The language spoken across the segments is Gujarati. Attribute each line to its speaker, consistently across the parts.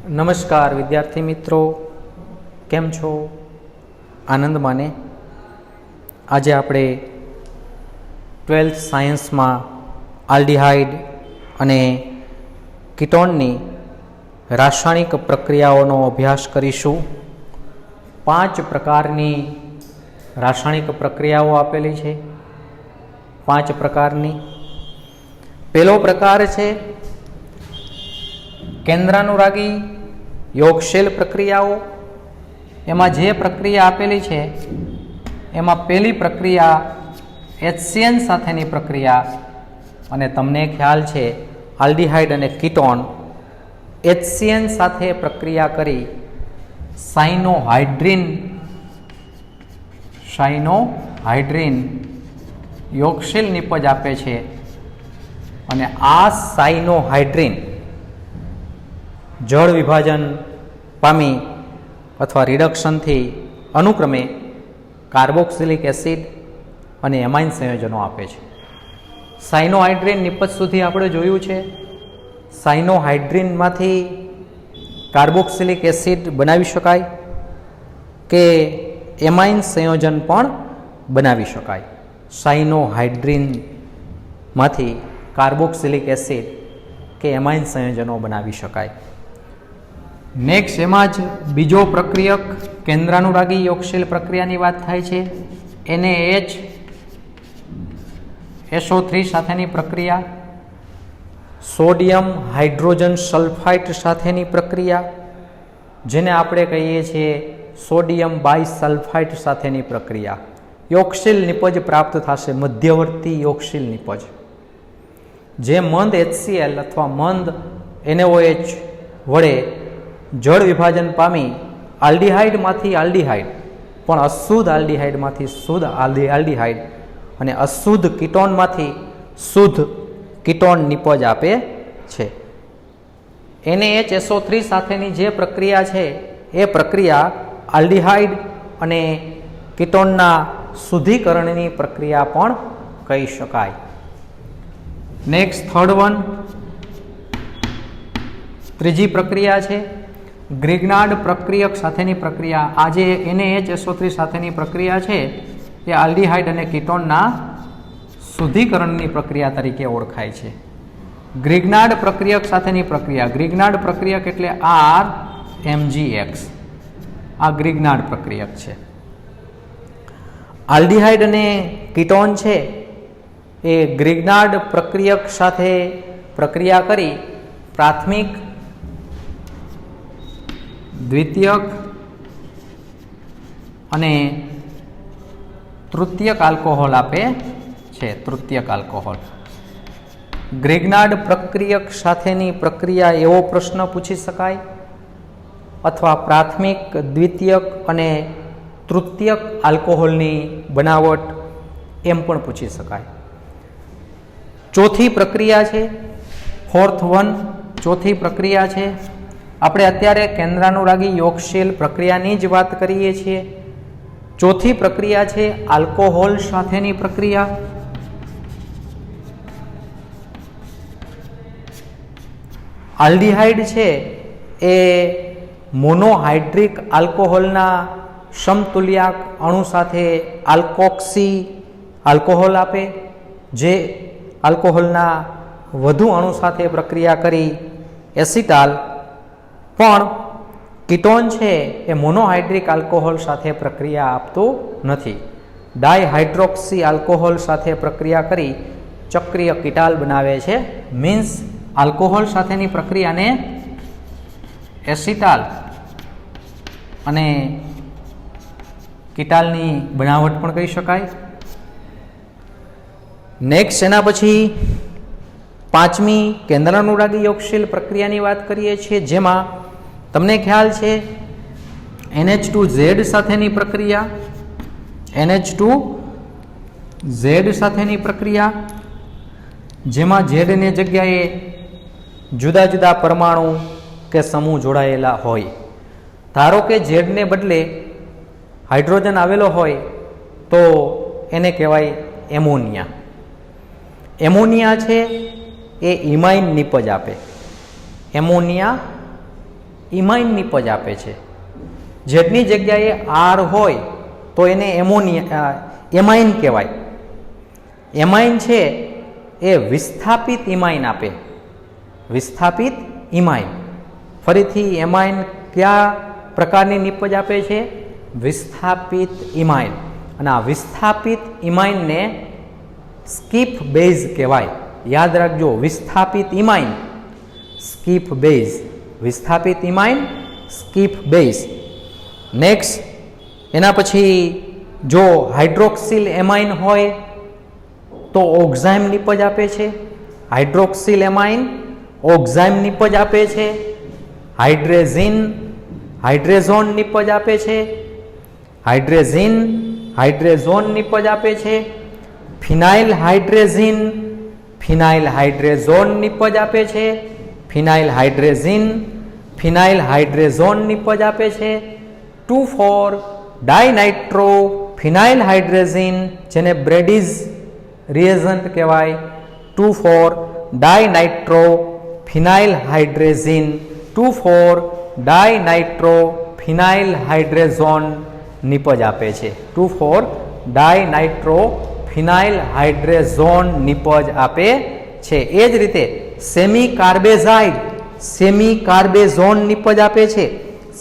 Speaker 1: નમસ્કાર વિદ્યાર્થી મિત્રો, કેમ છો? આનંદ માને. આજે આપણે 12th સાયન્સમાં આલ્ડીહાઇડ અને કીટોનની રાસાયણિક પ્રક્રિયાઓનો અભ્યાસ કરીશું. 5 પ્રકારની રાસાયણિક પ્રક્રિયાઓ આપેલી છે. 5 પ્રકારની. પહેલો પ્રકાર છે કેન્દ્રાનુરાગી યોગશીલ પ્રક્રિયાઓ. એમાં જે પ્રક્રિયા આપેલી છે એમાં પહેલી પ્રક્રિયા HCN સાથેની પ્રક્રિયા, અને તમને ખ્યાલ છે આલ્ડીહાઇડ અને કીટોન HCN સાથે પ્રક્રિયા કરી સાયનોહાઇડ્રીન યોગશીલ નિપજ આપે છે. અને આ સાયનોહાઇડ્રીન જળ વિભાજન પામી અથવા રિડક્શનથી અનુક્રમે કાર્બોક્સિલિક એસિડ અને એમાઇન સંયોજનો આપે છે. સાયનોહાઇડ્રીન નિપજ સુધી આપણે જોયું છે. સાયનોહાઇડ્રીનમાંથી કાર્બોક્સિલિક એસિડ બનાવી શકાય કે એમાઇન સંયોજન પણ બનાવી શકાય. સાયનોહાઇડ્રીનમાંથી કાર્બોક્સિલિક એસિડ કે એમાઇન સંયોજનો બનાવી શકાય. નેક્સ્ટ, એમાં જ બીજો પ્રક્રિયક કેન્દ્રાનુરાગી યોગશીલ પ્રક્રિયાની વાત થાય છે. NaHSO3 સાથેની પ્રક્રિયા, સોડિયમ હાઇડ્રોજન સલ્ફાઇડ સાથેની પ્રક્રિયા, જેને આપણે કહીએ છીએ સોડિયમ બાયસલ્ફાઇડ સાથેની પ્રક્રિયા. યોગશીલ નિપજ પ્રાપ્ત થશે, મધ્યવર્તી યોગશીલ નિપજ. જે મંદ HCl અથવા મંદ NaOH વડે જળ વિભાજન પામી આલ્ડીહાઇડમાંથી આલ્ડીહાઇડ, પણ અશુદ્ધ આલ્ડીહાઇડમાંથી શુદ્ધ આલ્ડીહાઇડ અને અશુદ્ધ કીટોનમાંથી શુદ્ધ કીટોન નિપજ આપે છે. NaHSO3 સાથેની જે પ્રક્રિયા છે એ પ્રક્રિયા આલ્ડીહાઇડ અને કીટોનના શુદ્ધિકરણની પ્રક્રિયા પણ કહી શકાય. નેક્સ્ટ, થર્ડ વન, ત્રીજી પ્રક્રિયા છે ગ્રિગ્નાર્ડ પ્રક્રિયક સાથેની પ્રક્રિયા. આ જે NaHSO3 સાથેની પ્રક્રિયા છે એ આલ્ડીહાઇડ અને કીટોનના શુદ્ધિકરણની પ્રક્રિયા તરીકે ઓળખાય છે. ગ્રિગ્નાર્ડ પ્રક્રિયક સાથેની પ્રક્રિયા. ગ્રિગ્નાર્ડ પ્રક્રિયક એટલે RMGX. આ ગ્રિગ્નાર્ડ પ્રક્રિયક છે. આલ્ડીહાઇડ અને કીટોન છે એ ગ્રિગ્નાર્ડ પ્રક્રિયક સાથે પ્રક્રિયા કરી પ્રાથમિક, દ્વિતીયક અને તૃતીયક આલ્કોહોલ આપે છે. તૃતીયક આલ્કોહોલ. ગ્રિગ્નાર્ડ પ્રક્રિયક સાથેની પ્રક્રિયા એવો પ્રશ્ન પૂછી શકાય, અથવા પ્રાથમિક, દ્વિતીયક અને તૃતીયક આલ્કોહોલની બનાવટ એમ પણ પૂછી શકાય. ચોથી પ્રક્રિયા છે ફોર્થ વન. ચોથી પ્રક્રિયા છે, આપણે અત્યારે કેન્દ્રાનુરાગી યોગશીલ પ્રક્રિયાની જ વાત કરીએ છીએ. ચોથી પ્રક્રિયા છે આલ્કોહોલ સાથેની પ્રક્રિયા. આલ્ડીહાઇડ છે એ મોનોહાઇડ્રિક આલ્કોહોલના સમતુલ્યાક અણુ સાથે આલ્કોક્સી આલ્કોહોલ આપે, જે આલ્કોહોલના વધુ અણુ સાથે પ્રક્રિયા કરી એસિટાલ. પણ કીટોન છે એ મોનોહાઇડ્રિક આલ્કોહોલ સાથે પ્રક્રિયા આપતું નથી. ડાયહાઇડ્રોક્સી આલ્કોહોલ સાથે પ્રક્રિયા કરી ચક્રીય કીટાલ બનાવે છે. મીન્સ આલ્કોહોલ સાથેની પ્રક્રિયાને એસિટાલ અને કીટાલની બનાવટ પણ કહી શકાય. નેક્સ્ટ, એના પછી પાંચમી કેન્દ્રાનુરાગી યોગશીલ પ્રક્રિયાની વાત કરીએ છીએ, જેમાં તમને ખ્યાલ છે NH2Z સાથેની પ્રક્રિયા. NH2Z સાથેની પ્રક્રિયા, જેમાં ઝેડની જગ્યાએ જુદા જુદા પરમાણુ કે સમૂહ જોડાયેલા હોય. ધારો કે ઝેડને બદલે હાઇડ્રોજન આવેલો હોય તો એને કહેવાય એમોનિયા. એમોનિયા છે એ ઇમાઇન નિપજ આપે. એમોનિયા ઇમાઇન નિપજ આપે છે. જેટની જગ્યાએ આર હોય તો એને એમાઇન કહેવાય. એમાઇન છે એ વિસ્થાપિત ઇમાઇન આપે. વિસ્થાપિત ઇમાઇન. ફરીથી એમાઇન કયા પ્રકારની નિપજ આપે છે? વિસ્થાપિત ઇમાઇન. અને આ વિસ્થાપિત ઇમાઇનને સ્કીપ બેઝ કહેવાય. યાદ રાખજો, વિસ્થાપિત ઇમાઇન સ્કીપ બેઝ. વિસ્થાપિત ઇમાઇન સ્કીપ બેઝ. નેક્સ્ટ એના પછી જો હાઇડ્રોક્સિલ એમાઇન હોય તો ઓક્ઝાઇમ નિપજ આપે છે. હાઇડ્રોક્સિલ એમાઇન ઓક્ઝાઇમ નિપજ આપે છે. હાઇડ્રેઝોન નિપજ આપે છે. હાઇડ્રેઝોન નિપજ આપે છે. ફિનાઇલ હાઇડ્રેઝોન નિપજ આપે છે. ફિનાઇલ હાઇડ્રેઝોન નિપજ આપે છે. 2,4-ડાયનાઇટ્રો ફિનાઇલ હાઇડ્રેઝિન, જેને બ્રેડિઝ રિએજન્ટ કહેવાય. 2,4-ડાયનાઇટ્રો ફિનાઇલ હાઇડ્રેઝિન, 2,4-ડાયનાઇટ્રો ફિનાઇલ હાઇડ્રેઝોન નિપજ આપે છે. 2,4-ડાયનાઇટ્રો ફિનાઇલ હાઇડ્રેઝોન નિપજ આપે છે. એ જ રીતે સેમી કાર્બેઝોન નિપજ આપે છે.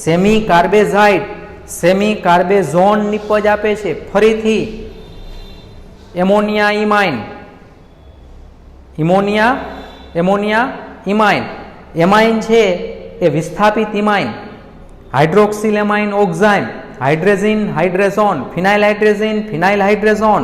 Speaker 1: સેમી કાર્બેઝોન નિપજ આપે છે. ફરીથી એમોનિયા ઇમાઇન. એમાઇન છે એ વિસ્થાપિત ઇમાઇન. હાઇડ્રોક્સિલ એમાઇન ઓક્ઝાઇમ, હાઇડ્રેઝોન, ફિનાઇલ હાઇડ્રેઝોન,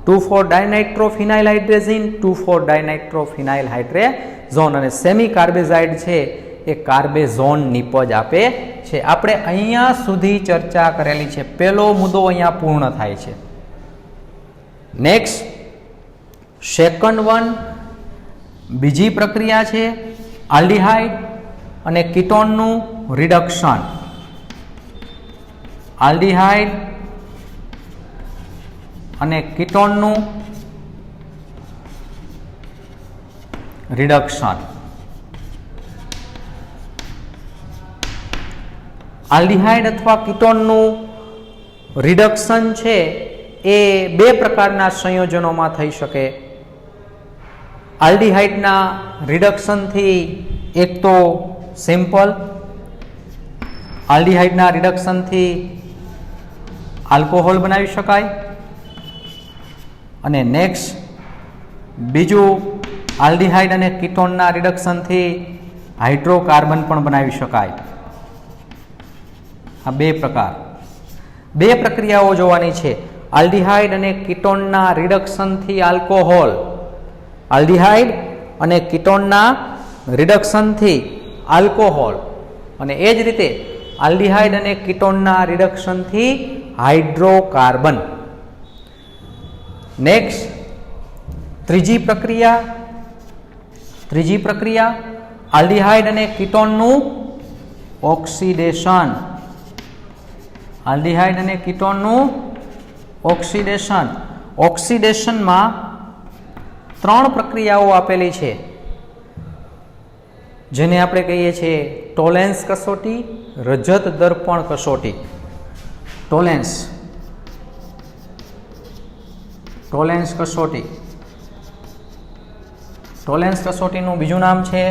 Speaker 1: 2,4-ડાયનાઇટ્રો ફિનાઇલ હાઇડ્રેઝિન, 2,4-ડાયનાઇટ્રો ફિનાઇલ હાઇડ્રેઝોન. અને સેમી કાર્બેઝાઇડ છે એ કાર્બેઝોન નિપજ આપે છે. આપણે અહીંયા સુધી ચર્ચા કરેલી છે. પહેલો મુદ્દો અહીંયા પૂર્ણ થાય છે. નેક્સ્ટ સેકન્ડ વન, બીજી પ્રક્રિયા છે આલ્ડીહાઇડ અને કીટોનનું રિડક્શન. આલ્ડીહાઇડ અને કીટોનનું રિડક્શન. આલ્ડીહાઇડ અથવા કીટોનનું રિડક્શન છે એ બે પ્રકારના સંયોજનોમાં થઈ શકે. આલ્ડીહાઇડના રિડક્શનથી એક તો સિમ્પલ, આલ્ડીહાઇડના રિડક્શનથી આલ્કોહોલ બનાવી શકાય. અને નેક્સ્ટ બીજું, આલ્ડીહાઇડ અને કીટોનના રિડક્શનથી હાઇડ્રોકાર્બન પણ બનાવી શકાય. આ બે પ્રક્રિયાઓ જોવાની છે. આલ્ડીહાઇડ અને કીટોનના રિડક્શનથી આલ્કોહોલ, આલ્ડીહાઇડ અને કીટોનના રિડક્શનથી આલ્કોહોલ, અને એ જ રીતે આલ્ડીહાઇડ અને કીટોનના રિડક્શનથી હાઇડ્રોકાર્બન. નેક્સ્ટ ત્રીજી પ્રક્રિયા આલ્ડીહાઇડ અને કીટોનનું ઓક્સિડેશન. આલ્ડીહાઇડ અને કીટોનનું ઓક્સિડેશન. ઓક્સિડેશનમાં 3 પ્રક્રિયાઓ આપેલી છે, જેને આપણે કહીએ છીએ ટોલેન્સ કસોટી, રજત દર્પણ કસોટી. ટોલેન્સ કસોટી. ટોલેન્સ કસોટીનું બીજું નામ છે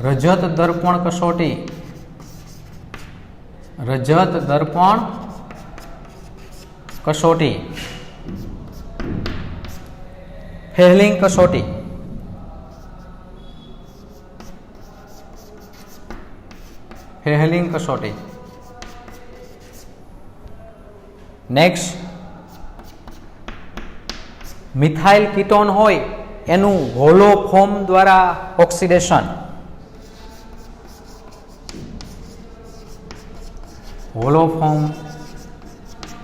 Speaker 1: રજત દર્પણ કસોટી. રજત દર્પણ કસોટી. હેલિંગ કસોટી. હેલિંગ કસોટી. નેક્સ્ટ મિથાઇલ કીટોન હોય એનું હોલો ફોર્મ દ્વારા ઓક્સિડેશન. હોલો ફોર્મ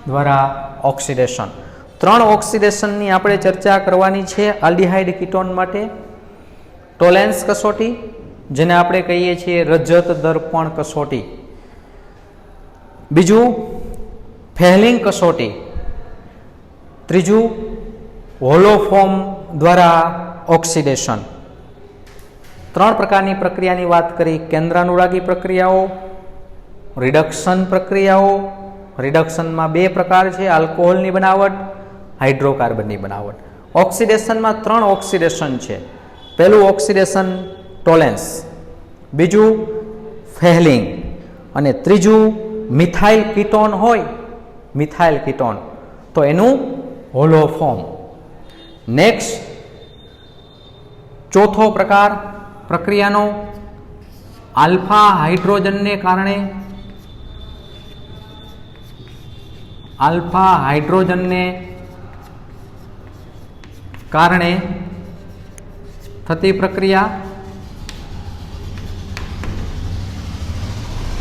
Speaker 1: દ્વારા ઓક્સિડેશન. 3 ઓક્સિડેશનની આપણે ચર્ચા કરવાની છે આલ્ડીહાઇડ કીટોન માટે. ટોલેન્સ કસોટી, જેને આપણે કહીએ છીએ રજત દર્પણ કસોટી. બીજું ફેહલિંગ કસોટી. ત્રીજું હોલો ફોર્મ દ્વારા ઓક્સિડેશન. 3 પ્રકારની પ્રક્રિયાની વાત કરી. કેન્દ્રાનુરાગી પ્રક્રિયાઓ, रिडक्शन प्रक्रियाओ रिडक्शन में बे प्रकार है, आल्कोहोल की बनावट, हाइड्रोकार्बन की बनावट। ऑक्सीडेशन में 3 ऑक्सीडेशन है। पहलू ऑक्सीडेशन टोलेंस, बीजू फेलिंग અને ત્રીજું મિથાઇલ કીટોન હોય, મિથાઇલ કીટોન તો એનું હોલોફોર્મ। નેક્સ્ટ ચોથો પ્રકાર પ્રક્રિયાનો આલ્ફા હાઇડ્રોજનને કારણે, આલ્ફા હાઇડ્રોજનને કારણે થતી પ્રક્રિયા।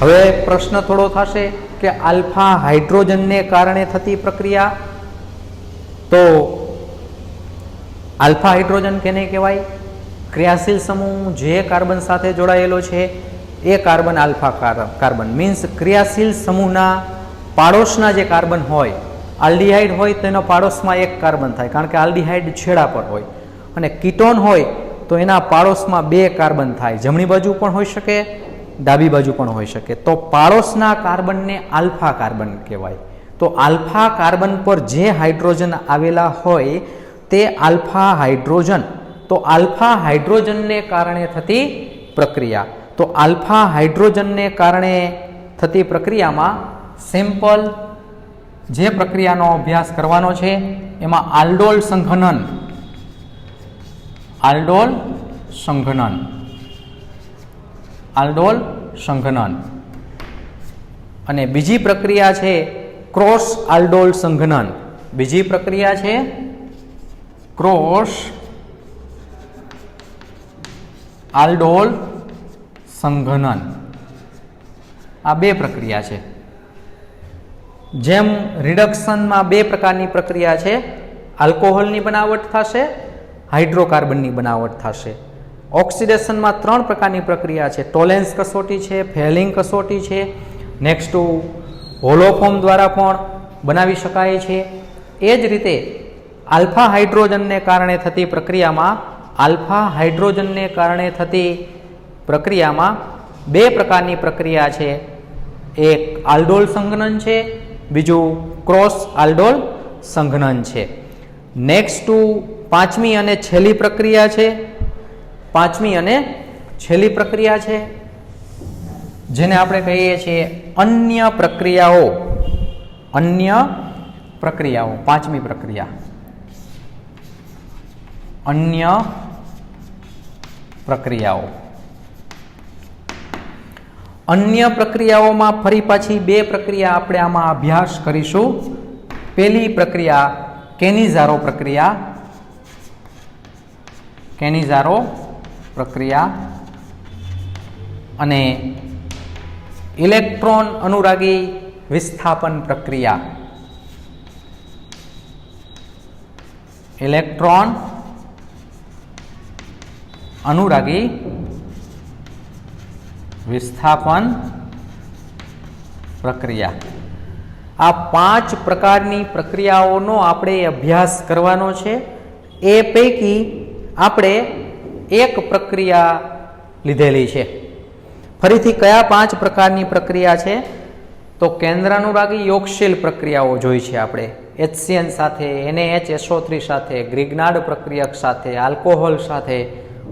Speaker 1: હવે પ્રશ્ન થોડો થશે કે આલ્ફા હાઇડ્રોજનને કારણે થતી પ્રક્રિયા, તો આલ્ફા હાઇડ્રોજન કેને કહેવાય? ક્રિયાશીલ સમૂહ જે કાર્બન સાથે જોડાયેલો છે એ કાર્બન આલ્ફા કાર્બન મીન્સ ક્રિયાશીલ સમૂહના પાડોશના જે કાર્બન હોય, આલ્ડિહાઇડ હોય તેનો પાડોશમાં એક કાર્બન થાય, કારણ કે આલ્ડિહાઇડ છેડા પર હોય, અને કીટોન હોય તો એના પાડોશમાં 2 કાર્બન થાય, જમણી બાજુ પણ હોઈ શકે, ડાબી બાજુ પણ હોઈ શકે, તો પાડોશના કાર્બનને આલ્ફા કાર્બન કહેવાય। તો આલ્ફા કાર્બન પર જે હાઇડ્રોજન આવેલા હોય તે આલ્ફા હાઇડ્રોજન, તો આલ્ફા હાઇડ્રોજનને કારણે થતી પ્રક્રિયા। તો આલ્ફા હાઇડ્રોજનને કારણે થતી પ્રક્રિયામાં સિમ્પલ જે પ્રક્રિયાનો અભ્યાસ કરવાનો છે એમાં આલ્ડોલ સંઘનન, આલ્ડોલ સંઘનન, આલ્ડોલ સંઘનન, અને બીજી પ્રક્રિયા છે ક્રોસ આલ્ડોલ સંઘનન। બીજી પ્રક્રિયા છે ક્રોસ આલ્ડોલ સંઘનન। આ 2 પ્રક્રિયા છે। જેમ રિડક્શનમાં 2 પ્રકારની પ્રક્રિયા છે, આલ્કોહોલની બનાવટ થશે, હાઇડ્રોકાર્બનની બનાવટ થશે। ऑक्सीडेशन में 3 प्रकार की प्रक्रिया है, टोलेंस कसोटी है, फेलिंग कसोटी है, नेक्स्ट होलोफॉर्म द्वारा पण बनावी शकाय छे। एज रीते आल्फा हाइड्रोजन ने कारणे थती प्रक्रिया में, आल्फा हाइड्रोजन ने कारणे थती प्रक्रिया में 2 प्रकार की प्रक्रिया है, एक आल्डोल संघनन है, बीजू क्रॉस आल्डोल संघनन है। नेक्स्ट 5મી અને છેલ્લી प्रक्रिया है, 5મી અને છેલ્લી પ્રક્રિયા છે જેને આપણે કહીએ છીએ અન્ય પ્રક્રિયાઓ। અન્ય પ્રક્રિયાઓ 5મી પ્રક્રિયા, અન્ય પ્રક્રિયાઓ। અન્ય પ્રક્રિયાઓમાં ફરી પાછી 2 પ્રક્રિયા આપણે આમાં અભ્યાસ કરીશું। પહેલી પ્રક્રિયા કેનિઝારો પ્રક્રિયા, કેનિઝારો प्रक्रिया અને इलेक्ट्रॉन अनुरागी विस्थापन प्रक्रिया। इलेक्ट्रॉन अनुरागी विस्थापन प्रक्रिया। आ 5 प्रकारनी प्रक्रियाओनो आपणे अभ्यास करवानो छे। ए पैकी आपणे एक प्रक्रिया लीधेली छे। फरीथी कया 5 प्रकारनी प्रक्रिया छे? तो केंद्रानुरागी योगशील प्रक्रियाओ जोई छे आपणे, HCN साथे, NaHSO3 साथे, ग्रिग्नार्ड प्रक्रियक साथे, आल्कोहोल साथे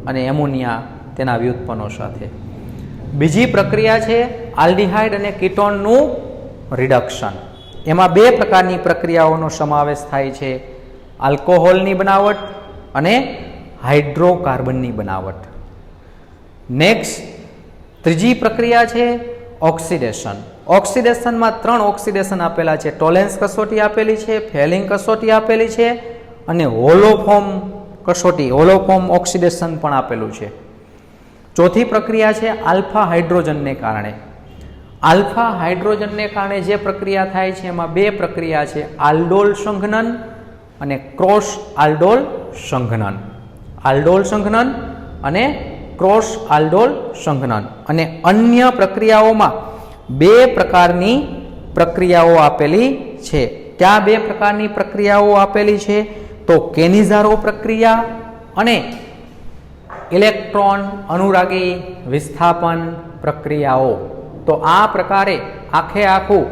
Speaker 1: अने एमोनिया तेना व्युत्पन्नो साथे। बीजी प्रक्रिया छे आल्डिहाइड अने कीटोननुं रिडक्शन। एमां 2 प्रकारनी प्रक्रियाओनो समावेश थाय छे, आल्कोहोलनी बनावट अने हाइड्रोकार्बन की बनावट। नेक्स्ट ત્રીજી प्रक्रिया है ऑक्सीडेशन। ऑक्सीडेशन में 3 ऑक्सीडेशन आपेला है, टोलेंस कसोटी आपेली है, फेलिंग कसोटी आपेली है अने होलोफॉर्म कसोटी, होलोफॉर्म ऑक्सीडेशन पण आपेलू है। चौथी प्रक्रिया है आल्फा हाइड्रोजन ने कारणे। आल्फा हाइड्रोजन ने कारणे जे प्रक्रिया थाय छे एमां 2 प्रक्रिया है, आल्डोल संघनन अने क्रॉस आल्डोल संघनन। आल्डोल संघनन अने क्रॉस आल्डोल संघनन। अने अन्य प्रक्रियाओमां 2 प्रकारनी प्रक्रियाओ आपेली छे। क्या 2 प्रकारनी प्रक्रियाओ आपेली छे? तो केनिज़ारो प्रक्रिया अने इलेक्ट्रॉन अनुरागी विस्थापन प्रक्रियाओ। તો આ પ્રકારે આખે આખું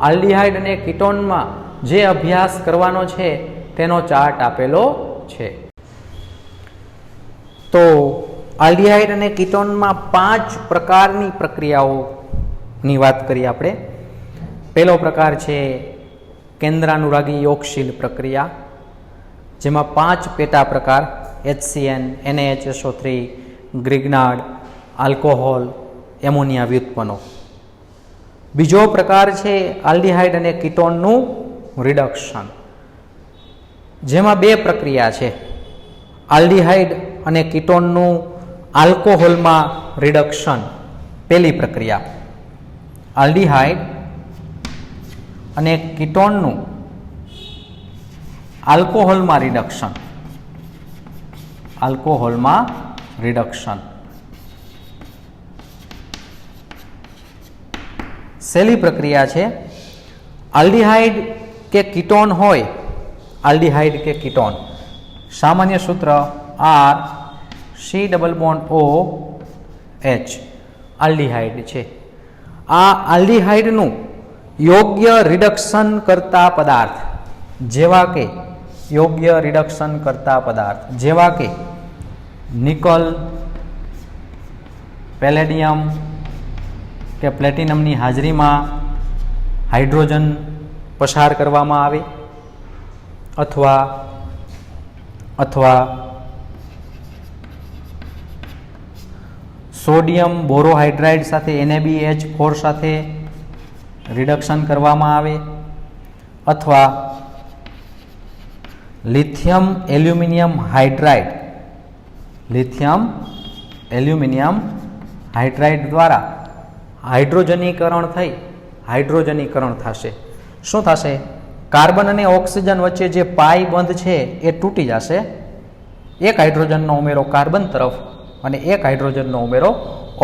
Speaker 1: આલ્ડીહાઇડ અને કીટોનમાં જે અભ્યાસ કરવાનો છે તેનો ચાર્ટ આપેલો છે. તો આલ્ડીહાઇડ અને કીટોનમાં 5 પ્રકારની પ્રક્રિયાઓની વાત કરીએ આપણે. પહેલો પ્રકાર છે કેન્દ્રાનુરાગી યોગશીલ પ્રક્રિયા, જેમાં 5 પેટા પ્રકાર HCN, NaHSO3, ગ્રિગ્નાર્ડ, આલ્કોહોલ, એમોનિયા વ્યુત્પન્નો. બીજો પ્રકાર છે આલ્ડીહાઇડ અને કીટોનનું રિડક્શન, જેમાં 2 પ્રક્રિયા છે. આલ્ડીહાઇડ અને કીટોનનું આલ્કોહોલમાં રિડક્શન પહેલી પ્રક્રિયા, આલ્ડીહાઇડ અને કીટોનનું આલ્કોહોલમાં રિડક્શન, આલ્કોહોલમાં રિડક્શન. છેલ્લી પ્રક્રિયા છે આલ્ડીહાઇડ કે કીટોન હોય, આલ્ડીહાઇડ કે કીટોન, સામાન્ય સૂત્ર R C∩O H, આલ્ડીહાઇડ છે. આ આલ્ડીહાઇડનું યોગ્ય રિડક્શન કરતા પદાર્થ જેવા કે નિકલ, પેલેડિયમ કે પ્લેટિનમની હાજરીમાં હાઇડ્રોજન પસાર કરવામાં આવે, અથવા સોડિયમ બોરોહાઇડ્રાઇડ સાથે NaBH4 સાથે રિડક્શન કરવામાં આવે, અથવા લિથિયમ એલ્યુમિનિયમ હાઇડ્રાઇડ દ્વારા હાઇડ્રોજનીકરણ થશે. શું થશે? કાર્બન અને ઓક્સિજન વચ્ચે જે પાઈ બંધ છે એ તૂટી જશે. એક હાઇડ્રોજનનો ઉમેરો કાર્બન તરફ અને એક હાઇડ્રોજનનો ઉમેરો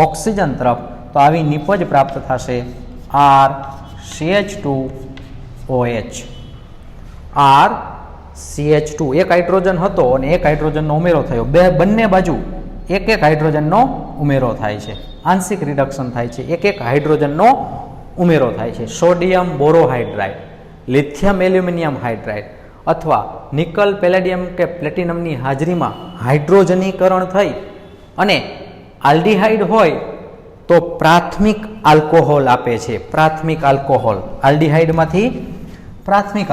Speaker 1: ઓક્સિજન તરફ, તો આવી નિપજ પ્રાપ્ત થશે RCH2OH. RCH2 એક હાઇડ્રોજન હતો અને એક હાઇડ્રોજનનો ઉમેરો થયો, બંને બાજુ એક હાઇડ્રોજનનો ઉમેરો થાય છે, આંશિક રિડક્શન થાય છે, એક હાઇડ્રોજનનો ઉમેરો થાય છે. સોડિયમ બોરોહાઇડ્રાઇડ, લિથિયમ એલ્યુમિનિયમ હાઇડ્રાઇડ અથવા નિકલ, પેલેડિયમ કે પ્લેટિનમની હાજરીમાં હાઇડ્રોજનીકરણ થઈ અને આલ્ડીહાઇડ હોય તો પ્રાથમિક આલ્કોહોલ આપે છે. પ્રાથમિક આલ્કોહોલ, આલ્ડીહાઇડમાંથી પ્રાથમિક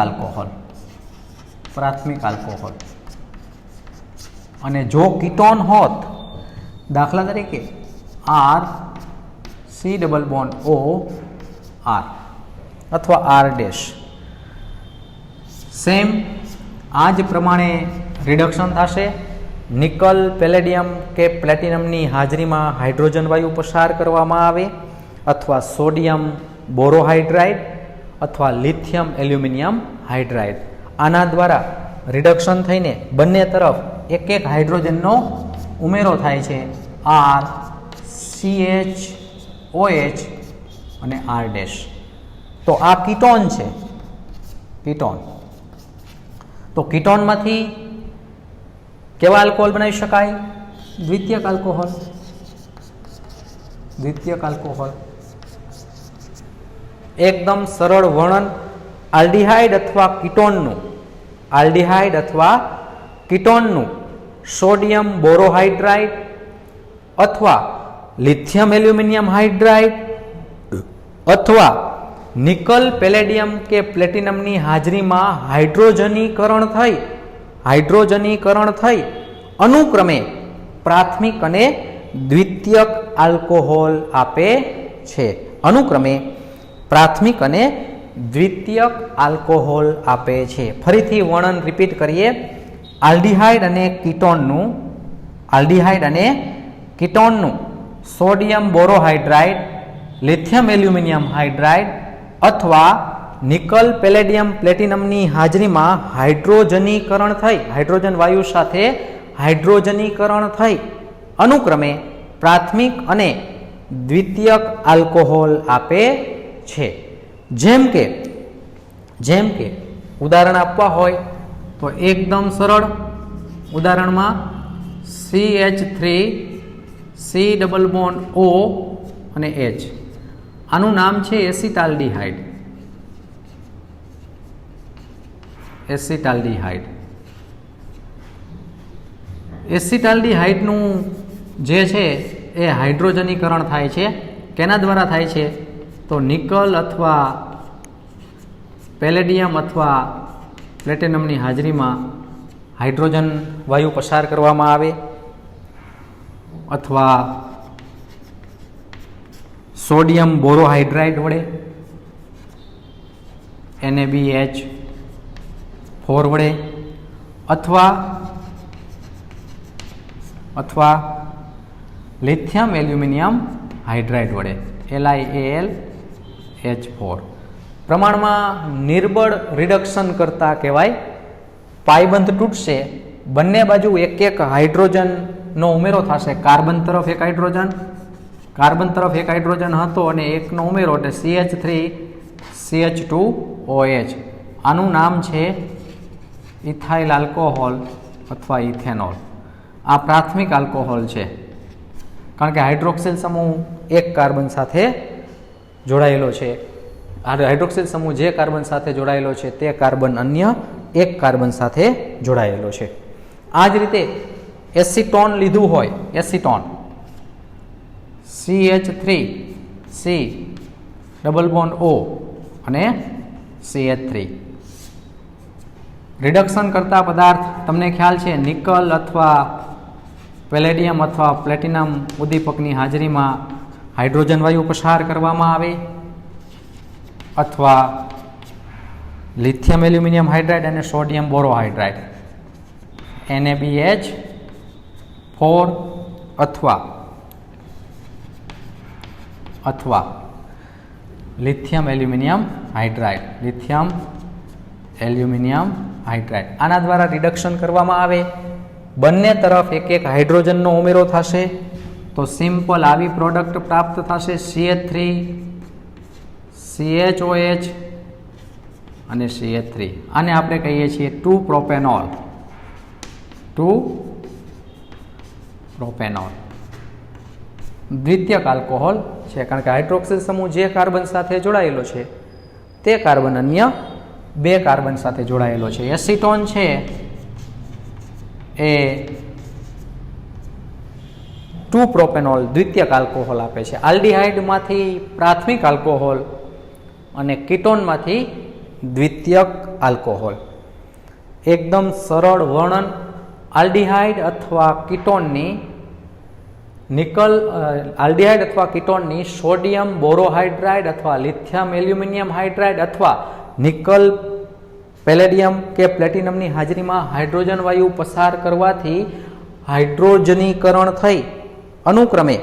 Speaker 1: આલ્કોહોલ, પ્રાથમિક આલ્કોહોલ. અને જો કીટોન હોત, દાખલા તરીકે R C∩O R અથવા R ડેશ, સેમ આ જ પ્રમાણે રિડક્શન થશે. નિકલ, પેલેડિયમ કે પ્લેટિનમની હાજરીમાં હાઇડ્રોજન વાયુ પસાર કરવામાં આવે, અથવા સોડિયમ બોરોહાઇડ્રાઇડ અથવા લિથિયમ એલ્યુમિનિયમ હાઇડ્રાઇડ, આના દ્વારા રિડક્શન થઈને બંને તરફ એક હાઇડ્રોજનનો ઉમેરો થાય છે, RCHOH અને R ડેશ. તો આ કીટોન છે, કીટોન. તો કીટોનમાંથી કેવા આલ્કોહોલ બનાવી શકાય? દ્વિતીયક આલ્કોહોલ. એકદમ સરળ વર્ણન, આલ્ડીહાઇડ અથવા કીટોનનું સોડિયમ બોરોહાઇડ્રાઇડ અથવા લિથિયમ એલ્યુમિનિયમ હાઇડ્રાઇડ અથવા નિકલ, પેલેડિયમ કે પ્લેટિનમની હાજરીમાં હાઇડ્રોજનીકરણ થઈ અનુક્રમે પ્રાથમિક અને દ્વિતીયક આલ્કોહોલ આપે છે. ફરીથી વર્ણન રિપીટ કરીએ. આલ્ડીહાઇડ અને કીટોનનું સોડિયમ બોરોહાઇડ્રાઇડ, લિથિયમ એલ્યુમિનિયમ હાઇડ્રાઇડ અથવા નિકલ, પેલેડિયમ, પ્લેટિનમની હાજરીમાં હાઇડ્રોજન વાયુ સાથે હાઇડ્રોજનીકરણ થઈ અનુક્રમે પ્રાથમિક અને દ્વિતીયક આલ્કોહોલ આપે છે. જેમ કે ઉદાહરણ આપવા હોય તો એકદમ સરળ ઉદાહરણમાં CH3 C double bond O અને H. આનું નામ છે એસિટાલ્ડીહાઇડ. એસિટાલ્ડીહાઇડ. એસિટાલ્ડીહાઇડનું જે છે એ હાઇડ્રોજનીકરણ થાય છે. કેના દ્વારા થાય છે? તો નિકલ અથવા પેલેડિયમ અથવા પ્લેટિનમની હાજરીમાં હાઇડ્રોજન વાયુ પસાર કરવામાં આવે, અથવા સોડિયમ બોરોહાઇડ્રાઇડ વડે NaBH4 વડે, અથવા લિથિયમ એલ્યુમિનિયમ હાઇડ્રાઇડ વડે LiAlH4. પ્રમાણમાં નિર્બળ રિડક્શન કરતા કહેવાય. પાયબંધ તૂટશે, બંને બાજુ એક એક હાઇડ્રોજનનો ઉમેરો થશે. કાર્બન તરફ એક હાઇડ્રોજન હતો અને એકનો ઉમેરો એટલે CH3 CH2OH. આનું નામ છે ઇથાઇલ આલ્કોહોલ અથવા ઇથેનોલ. આ પ્રાથમિક આલ્કોહોલ છે, કારણ કે હાઇડ્રોક્સિલ સમૂહ એક કાર્બન સાથે જોડાયેલો છે. હાઇડ્રોક્સિલ સમૂહ જે કાર્બન સાથે જોડાયેલો છે તે કાર્બન અન્ય એક કાર્બન સાથે જોડાયેલો છે. આ જ રીતે એસિટોન લીધું હોય, acetone CH3 C double bond O અને CH3. રિડક્શન કરતા પદાર્થ તમને ખ્યાલ છે, નિકલ અથવા પેલેડિયમ અથવા પ્લેટિનમ ઉદ્દીપકની હાજરીમાં હાઇડ્રોજન વાયુ પસાર કરવામાં આવે, અથવા લિથિયમ એલ્યુમિનિયમ હાઇડ્રાઇડ અને સોડિયમ બોરોહાઇડ્રાઇડ NaBH4 અથવા લિથિયમ એલ્યુમિનિયમ હાઇડ્રાઇડ. આના દ્વારા રિડક્શન કરવામાં આવે. બંને તરફ એક એક હાઇડ્રોજનનો ઉમેરો થશે તો સિમ્પલ આવી પ્રોડક્ટ પ્રાપ્ત થશે, CH3 CHOH અને CH3. આને આપણે કહીએ છીએ 2-પ્રોપેનોલ. દ્વિતીયક આલ્કોહોલ છે, કારણ કે હાઇડ્રોક્સિલ સમૂહ જે કાર્બન સાથે જોડાયેલો છે તે કાર્બન અન્ય બે કાર્બન સાથે જોડાયેલો છે. એસિટોન છે એ 2-પ્રોપેનોલ દ્વિતીયક આલ્કોહોલ આપે છે. આલ્ડીહાઇડમાંથી પ્રાથમિક આલ્કોહોલ અને કીટોનમાંથી દ્વિતીયક આલ્કોહોલ. એકદમ સરળ વર્ણન. આલ્ડીહાઇડ અથવા કીટોનની આલ્ડીહાઇડ અથવા કીટોનની સોડિયમ બોરોહાઇડ્રાઇડ અથવા લિથિયમ એલ્યુમિનિયમ હાઇડ્રાઇડ અથવા નિકલ પેલેડિયમ કે પ્લેટિનમની હાજરીમાં હાઇડ્રોજન વાયુ પસાર કરવાથી હાઇડ્રોજનીકરણ થઈ અનુક્રમે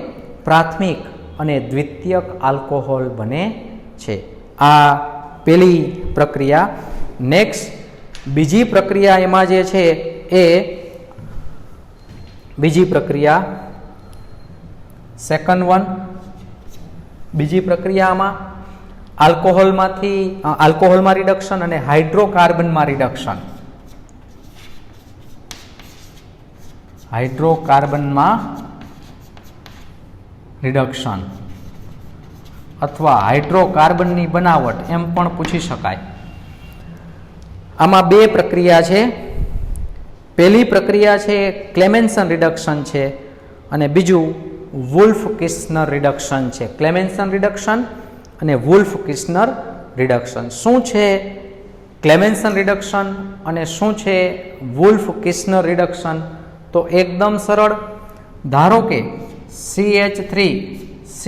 Speaker 1: પ્રાથમિક અને દ્વિતીયક આલ્કોહોલ બને છે. આ પહેલી પ્રક્રિયા. નેક્સ્ટ બીજી પ્રક્રિયા એમાં જે છે એ બીજી પ્રક્રિયા સેકન્ડ વન. બીજી પ્રક્રિયામાં આલ્કોહોલમાં રિડક્શન અને હાઇડ્રોકાર્બનમાં રિડક્શન. અથવા હાઇડ્રોકાર્બનની બનાવટ એમ પણ પૂછી શકાય. આમાં બે પ્રક્રિયા છે. પહેલી પ્રક્રિયા છે ક્લેમેન્સન રિડક્શન છે અને બીજું વુલ્ફ-કિસ્નર રિડક્શન છે. ક્લેમેન્સન રિડક્શન અને વુલ્ફ-કિસ્નર રિડક્શન. શું છે ક્લેમેન્સન રિડક્શન અને શું છે વુલ્ફ-કિસ્નર રિડક્શન? તો એકદમ સરળ. ધારો કે CH3 C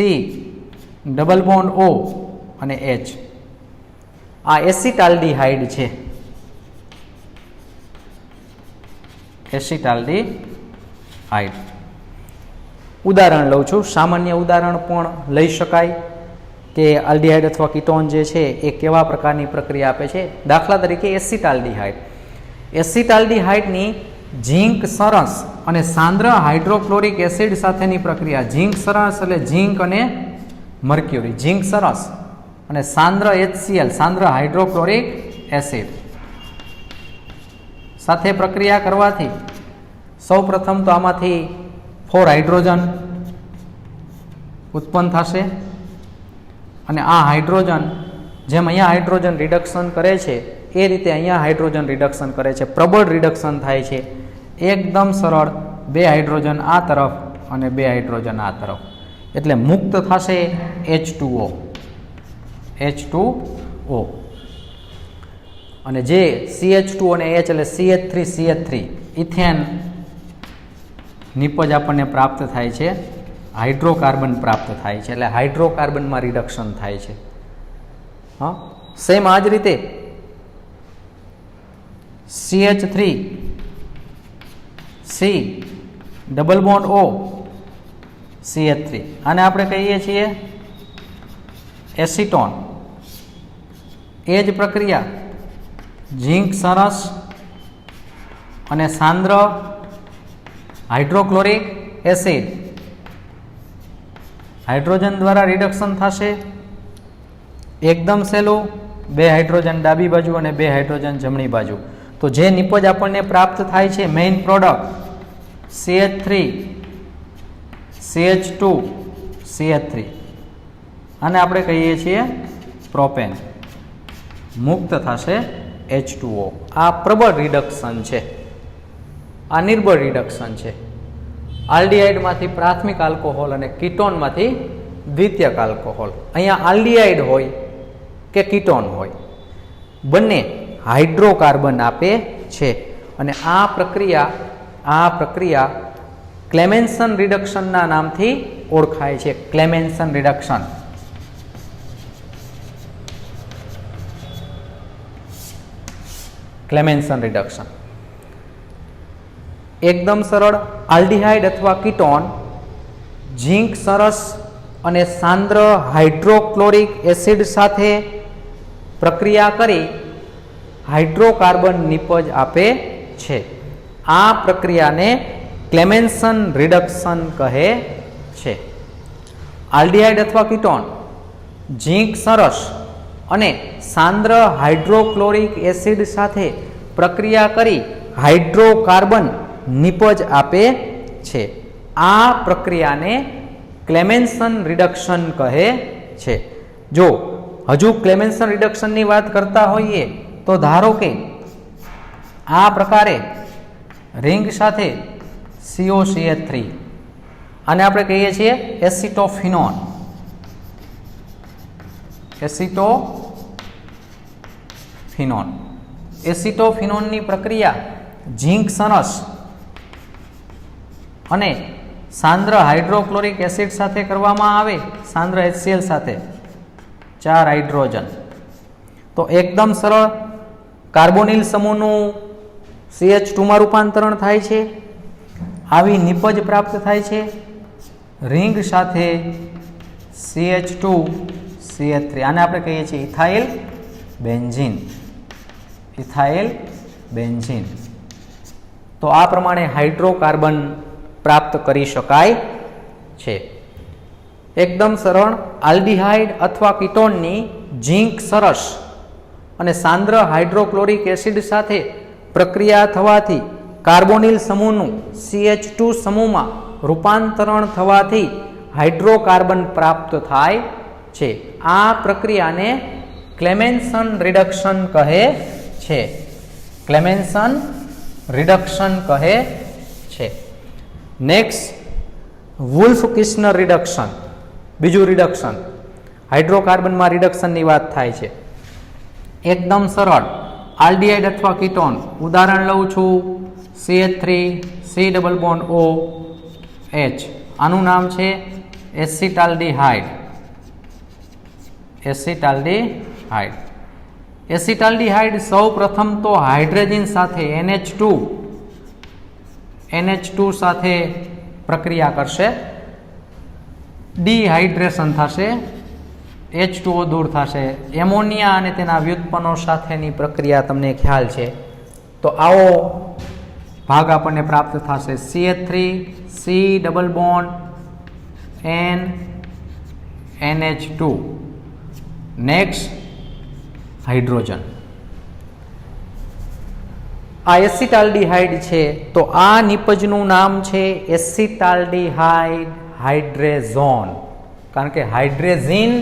Speaker 1: double bond O અને H આ એસિટાલ્ડીહાઇડ છે. એસિટાલ્ડીહાઇડ. ઉદાહરણ લઉં છું. સામાન્ય ઉદાહરણ પણ લઈ શકાય કે આલ્ડીહાઇડ અથવા કીટોન જે છે એ કેવા પ્રકારની પ્રક્રિયા આપે છે. દાખલા તરીકે એસિટાલ્ડીહાઇડ. એસિટાલ્ડીહાઇડની ઝીંક સરસ અને સાંદ્ર હાઇડ્રોક્લોરિક એસિડ સાથેની પ્રક્રિયા. ઝીંક સરસ એટલે ઝીંક અને મર્ક્યુરી. ઝીંક સરસ અને સાંદ્ર HCl સાંદ્ર હાઇડ્રોક્લોરિક એસિડ સાથે પ્રક્રિયા કરવાથી સૌ પ્રથમ તો આમાંથી 4 હાઇડ્રોજન ઉત્પન્ન થશે અને આ હાઇડ્રોજન જેમ અહીંયા હાઇડ્રોજન રિડક્શન કરે છે એ રીતે અહીંયા હાઇડ્રોજન રિડક્શન કરે છે, પ્રબળ રિડક્શન થાય છે. એકદમ સરળ 2 હાઇડ્રોજન આ તરફ અને 2 હાઇડ્રોજન આ તરફ, એટલે મુક્ત થશે H2O. H2O અને જે CH2 અને H એટલે CH3 ઇથેન નિપજ આપણને પ્રાપ્ત થાય છે, હાઇડ્રોકાર્બન પ્રાપ્ત થાય છે, એટલે હાઇડ્રોકાર્બનમાં રિડક્શન થાય છે. હા, સેમ આ જ રીતે CH3 C double bond O CH3, આને આપણે કહીએ છીએ એસિટોન. એ જ પ્રક્રિયા ઝીંક સરસ અને સાંદ્ર હાઇડ્રોક્લોરિક એસિડ હાઇડ્રોજન દ્વારા રિડક્શન થશે. એકદમ સહેલું, 2 હાઇડ્રોજન ડાબી બાજુ અને 2 હાઇડ્રોજન જમણી બાજુ. તો જે નિપજ આપણને પ્રાપ્ત થાય છે main product CH3 CH2 CH3, આને આપણે કહીએ છીએ પ્રોપેન. મુક્ત થશે H2O. આ પ્રબળ રિડક્શન છે, આ નિર્બળ રિડક્શન છે. આલ્ડીહાઇડમાંથી પ્રાથમિક આલ્કોહોલ અને કીટોનમાંથી દ્વિતીયક આલ્કોહોલ. અહીંયા આલ્ડીહાઇડ હોય કે કીટોન હોય, બંને હાઇડ્રોકાર્બન આપે છે અને આ પ્રક્રિયા ક્લેમેન્સન રિડક્શનના નામથી ઓળખાય છે. ક્લેમેન્સન રિડક્શન. ક્લેમેન્સન રિડક્શન એકદમ સરળ. આલ્ડીહાઇડ અથવા કીટોન ઝીંક સરસ અને સાંદ્ર હાઇડ્રોક્લોરિક એસિડ સાથે પ્રક્રિયા કરી હાઇડ્રોકાર્બન નિપજ આપે છે. આ પ્રક્રિયાને ક્લેમેન્સન રિડક્શન કહે છે. આલ્ડીહાઇડ અથવા કીટોન ઝીંક સરસ અને સાંદ્ર હાઇડ્રોક્લોરિક એસિડ સાથે પ્રક્રિયા કરી હાઇડ્રોકાર્બન નિપજ આપે છે. આ પ્રક્રિયાને ક્લેમેન્સન રિડક્શન કહે છે. જો હજુ ક્લેમેન્સન રિડક્શનની વાત કરતા હોઈએ તો ધારો કે આ પ્રકારે રિંગ સાથે COCH3, આને આપણે કહીએ છીએ એસિટોફિનોન. એસિટોફિનોનની પ્રક્રિયા ઝીંક સરસ અને સાંદ્ર હાઇડ્રોક્લોરિક એસિડ સાથે કરવામાં આવે, સાંદ્ર HCl સાથે 4 હાઇડ્રોજન, તો એકદમ સરળ કાર્બોનિલ સમૂહનું CH2 માં રૂપાંતરણ થાય છે. આવી નિપજ પ્રાપ્ત થાય છે. રિંગ સાથે CH2 CH3, આને આપણે કહીએ છીએ ઇથાઇલ બેન્ઝીન. તો આ પ્રમાણે હાઇડ્રોકાર્બન પ્રાપ્ત કરી શકાય છે. એકદમ સરળ. આલ્ડીહાઇડ અથવા કીટોનની ઝીંક સરસ અને સાંદ્ર હાઇડ્રોક્લોરિક એસિડ સાથે પ્રક્રિયા થવાથી કાર્બોનિલ સમૂહનું CH2 સમૂહમાં રૂપાંતરણ થવાથી હાઇડ્રોકાર્બન પ્રાપ્ત થાય છે. આ પ્રક્રિયાને ક્લેમેન્સન રિડક્શન કહે છે. ક્લેમેન્સન રિડક્શન કહે છે. Next Wolff Kishner reduction. બીજું રિડક્શન, હાઇડ્રોકાર્બનમાં રિડક્શનની વાત થાય છે. એકદમ સરળ. આલ્ડીહાઇડ અથવા કીટોન, ઉદાહરણ લઉં છું CH3 C double bond O H, આનું નામ છે એસિટાલ્ડીહાઇડ. એસિટાલ્ડીહાઇડ સૌ પ્રથમ તો હાઇડ્રોજન સાથે NH2 સાથે પ્રક્રિયા કરશે, ડિહાઇડ્રેશન થશે, H2O દૂર થશે, એમોનિયા અને તેના વ્યુત્પન્નો સાથેની પ્રક્રિયા તમને ખ્યાલ છે. તો આવો ભાગ આપણને પ્રાપ્ત થશે CH3 C double bond N NH2. Next hydrogen. આ એસિટાલ્ડીહાઇડ છે તો આ નિપજનું નામ છે એસિટાલ્ડીહાઇડ હાઇડ્રેઝોન, કારણ કે હાઇડ્રેઝીન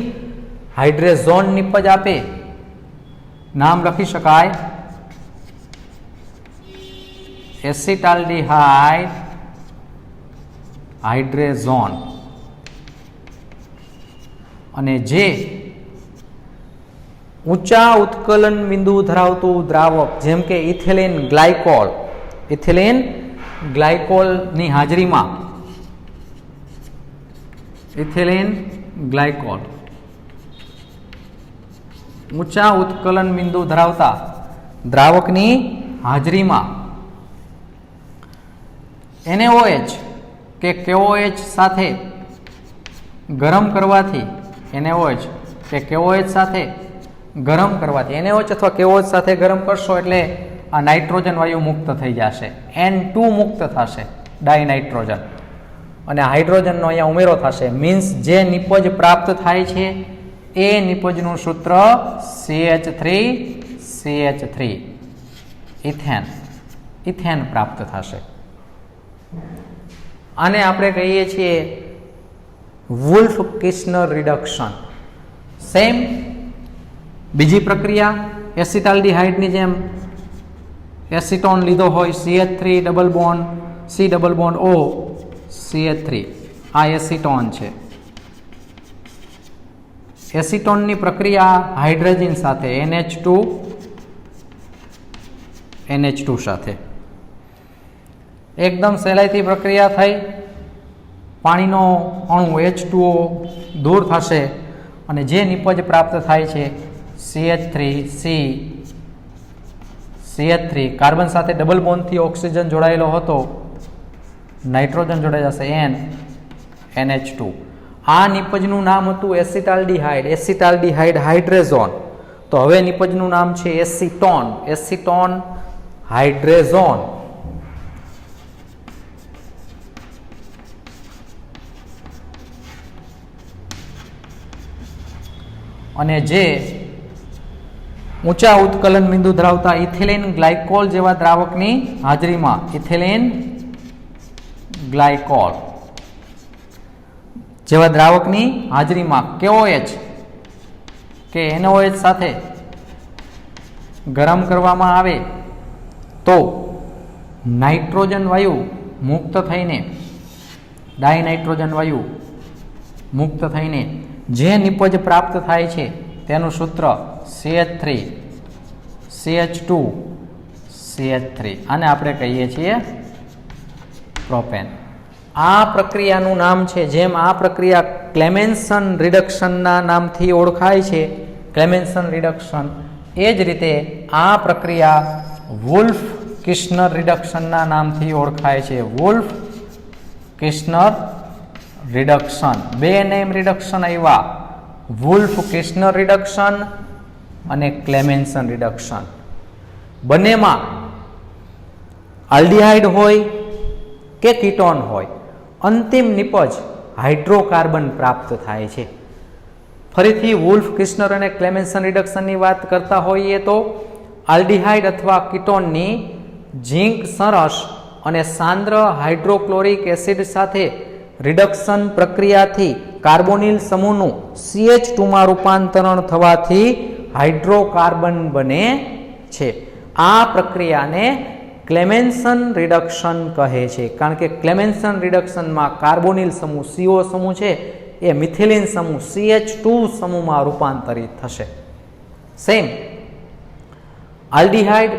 Speaker 1: હાઇડ્રેઝોન નિપજ આપે, નામ લખી શકાય એસિટાલ્ડીહાઇડ હાઇડ્રેઝોન. અને જે ઊંચા ઉત્કલન બિંદુ ધરાવતું દ્રાવક જેમ કે ઇથિલિન ગ્લાયકોલની હાજરીમાં ઇથિલિન ગ્લાયકોલ ઊંચા ઉત્કલન બિંદુ ધરાવતા દ્રાવકની હાજરીમાં NaOH કે KOH સાથે ગરમ કરવાથી NaOH કે KOH સાથે ગરમ કરવાથી NaOH અથવા KOH સાથે ગરમ કરશો એટલે આ નાઇટ્રોજન વાયુ મુક્ત થઈ જશે, N2 મુક્ત થશે, ડાયનાઇટ્રોજન, અને હાઇડ્રોજનનો અહીંયા ઉમેરો થશે. મીન્સ જે નિપજ પ્રાપ્ત થાય છે એ નિપજનું સૂત્ર CH3 ઇથેન પ્રાપ્ત થશે. આને આપણે કહીએ છીએ વુલ્ફ-કિર્ચનર રિડક્શન. સેમ બીજી પ્રક્રિયા એસિટાલ્ડીહાઇડની જેમ એસિટોન લીધો હોય, CH3 double bond C double bond O CH3, આ એસિટોન છે. એસિટોનની પ્રક્રિયા હાઇડ્રોજન સાથે NH2 સાથે એકદમ સહેલાઈથી પ્રક્રિયા થઈ, પાણીનો અણુ H2O દૂર થશે અને જે નિપજ પ્રાપ્ત થાય છે CH3 કાર્બન સાથે ડબલ બોન્ડથી ઓક્સિજન જોડાયેલો હતો, નાઇટ્રોજન જોડાઈ જશે NH2. આ નિપજનું નામ હતું એસિટાલ્ડીહાઇડ હાઇડ્રેઝોન. તો હવે નિપજનું નામ છે એસિટોન હાઇડ્રેઝોન. અને જે ઊંચા ઉત્કલન બિંદુ ધરાવતા ઇથિલિન ગ્લાયકોલ જેવા દ્રાવકની હાજરીમાં ઇથિલિન ગ્લાયકોલ જેવા દ્રાવકની હાજરીમાં KOH કે NaOH સાથે ગરમ કરવામાં આવે તો નાઇટ્રોજન વાયુ મુક્ત થઈને ડાયનાઇટ્રોજન વાયુ મુક્ત થઈને જે નિપજ પ્રાપ્ત થાય છે તેનું સૂત્ર CH2CH3. આને આપણે કહીએ છીએ પ્રોપેન. આ પ્રક્રિયાનું નામ છે, જેમ આ પ્રક્રિયા ક્લેમેન્સન રિડક્શનના નામથી ઓળખાય છે, ક્લેમેન્સન રિડક્શન, એ જ રીતે આ પ્રક્રિયા વુલ્ફ-કિર્ચનર રિડક્શનના નામથી ઓળખાય છે, વુલ્ફ-કિર્ચનર રિડક્શન. બે નેમ રિડક્શન આવ્યા, વુલ્ફ-કિર્ચનર રિડક્શન અને ક્લેમેન્સન રિડક્શન. બંનેમાં આલ્ડીહાઇડ હોય કે કીટોન હોય, અંતિમ નિપજ હાઇડ્રોકાર્બન પ્રાપ્ત થાય છે. ફરીથી વુલ્ફ-કિર્ચનર અને ક્લેમેન્સન રિડક્શનની વાત કરતા હોઈએ તો આલ્ડીહાઇડ અથવા કીટોનની ઝીંક સરસ અને સાંદ્ર હાઇડ્રોક્લોરિક એસિડ સાથે રિડક્શન પ્રક્રિયાથી કાર્બોનિલ સમૂહનું CH2માં રૂપાંતરણ થવાથી હાઇડ્રોકાર્બન બને છે. આ પ્રક્રિયાને ક્લેમેન્સન રિડક્શન કહે છે, કારણ કે ક્લેમેન્સન રિડક્શનમાં કાર્બોનિલ સમૂહ CO સમૂહ છે એ મિથિલિન સમૂહ CH2 સમૂહમાં રૂપાંતરિત થશે. સેમ આલ્ડીહાઇડ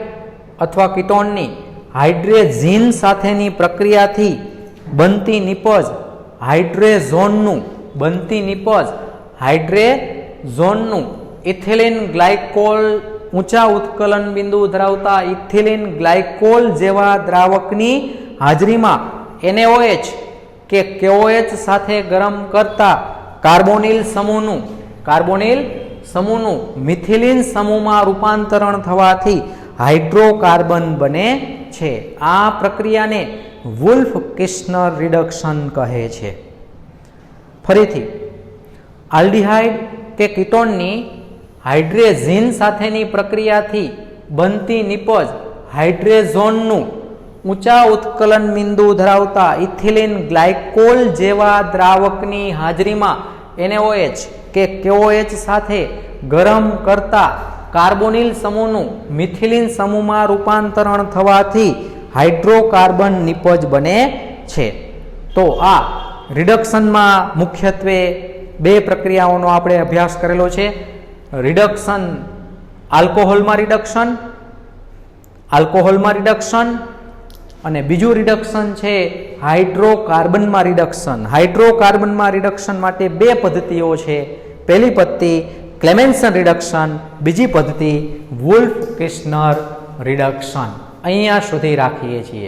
Speaker 1: અથવા કીટોનની હાઇડ્રેઝીન સાથેની પ્રક્રિયાથી બનતી નિપજ હાઇડ્રેઝોનનું ઇથિલિન ગ્લાયકોલ ઊંચા ઉત્કલન બિંદુ ધરાવતા ઇથિલિન ગ્લાયકોલ જેવા દ્રાવકની હાજરીમાં NaOH કે KOH સાથે ગરમ કરતા કાર્બોનિલ સમૂહનું મિથિલિન સમૂહમાં રૂપાંતરણ થવાથી હાઇડ્રોકાર્બન બને છે. આ પ્રક્રિયાને વુલ્ફ-કિર્ચનર રિડક્શન કહે છે. ફરીથી આલ્ડીહાઇડ કે કીટોનની હાઇડ્રેઝીન સાથેની પ્રક્રિયાથી બનતી નિપજ હાઇડ્રેઝોનનું ઊંચા ઉત્કલન બિંદુ ધરાવતા ઇથિલિન ગ્લાયકોલ જેવા દ્રાવકની હાજરીમાં NaOH કે KOH સાથે ગરમ કરતા કાર્બોનિલ સમૂહનું મિથિલિન સમૂહમાં રૂપાંતરણ થવાથી હાઇડ્રોકાર્બન નિપજ બને છે. તો આ રિડક્શનમાં મુખ્યત્વે બે પ્રક્રિયાઓનો આપણે અભ્યાસ કરેલો છે. રિડક્શન આલ્કોહોલમાં રિડક્શન અને બીજું રિડક્શન છે હાઇડ્રોકાર્બનમાં રિડક્શન. હાઇડ્રોકાર્બનમાં રિડક્શન માટે બે પદ્ધતિઓ છે. પહેલી પદ્ધતિ ક્લેમેન્સન રિડક્શન, બીજી પદ્ધતિ વુલ્ફ કિર્ચનર રિડક્શન. અહીંયા સુધી રાખીએ છીએ.